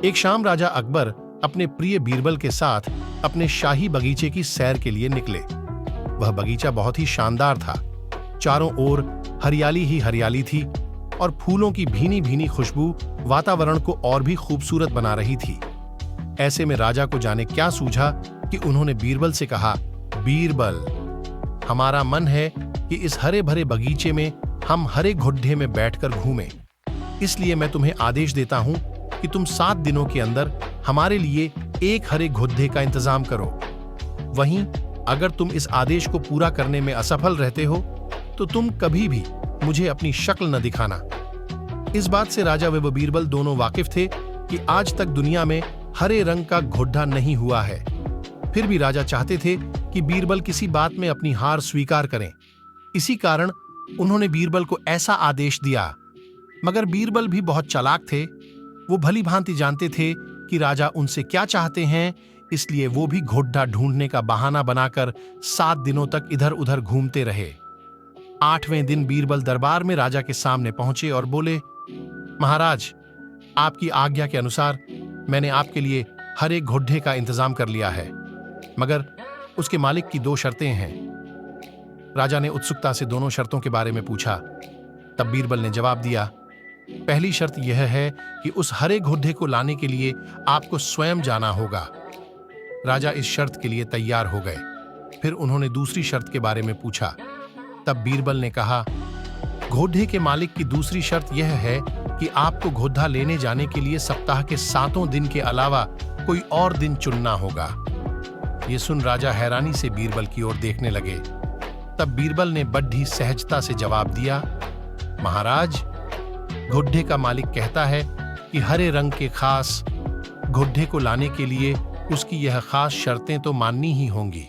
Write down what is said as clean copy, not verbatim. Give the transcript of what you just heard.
एक शाम राजा अकबर अपने प्रिय बीरबल के साथ अपने शाही बगीचे की सैर के लिए निकले। वह बगीचा बहुत ही शानदार था। चारों ओर हरियाली ही हरियाली थी और फूलों की भीनी भीनी खुशबू वातावरण को और भी खूबसूरत बना रही थी। ऐसे में राजा को जाने क्या सूझा कि उन्होंने बीरबल से कहा, बीरबल, हमारा मन है कि इस हरे भरे बगीचे में हम हरे घुड्डे में बैठकर घूमें। इसलिए मैं तुम्हें आदेश देता हूं कि तुम 7 दिनों के अंदर हमारे लिए एक हरे घुड्डे का इंतजाम करो। वहीं अगर तुम इस आदेश को पूरा करने में असफल रहते हो तो तुम कभी भी मुझे अपनी शक्ल न दिखाना। इस बात से राजा व बीरबल दोनों वाकिफ थे कि आज तक दुनिया में हरे रंग का घुड्डा नहीं हुआ है। फिर भी राजा चाहते थे कि बीरबल किसी बात में अपनी हार स्वीकार करें। इसी कारण उन्होंने बीरबल को ऐसा आदेश दिया। मगर बीरबल भी बहुत चालाक थे। वो भली भांति जानते थे कि राजा उनसे क्या चाहते हैं, इसलिए वो भी घुड्डा ढूंढने का बहाना बनाकर 7 दिनों तक इधर उधर घूमते रहे। 8वें दिन बीरबल दरबार में राजा के सामने पहुंचे और बोले, महाराज, आपकी आज्ञा के अनुसार मैंने आपके लिए हरे घुड्डे का इंतजाम कर लिया है, मगर उसके मालिक की 2 शर्तें हैं। राजा ने उत्सुकता से दोनों शर्तों के बारे में पूछा। तब बीरबल ने जवाब दिया, पहली शर्त यह है कि उस हरे घुड्डे को लाने के लिए आपको स्वयं जाना होगा। राजा इस शर्त के लिए तैयार हो गए। फिर उन्होंने दूसरी शर्त के बारे में पूछा। तब बीरबल ने कहा, घोड़े के मालिक की दूसरी शर्त यह है कि आपको घोड़ा लेने जाने के लिए सप्ताह के 7 दिन के अलावा कोई और दिन चुनना होगा। ये सुन राजा हैरानी से बीरबल की ओर देखने लगे। तब बीरबल ने बड़ी सहजता से जवाब दिया, महाराज, घोड़े का मालिक कहता है कि हरे रंग के खास घोड़े को लाने के लिए उसकी यह खास शर्तें तो माननी ही होंगी।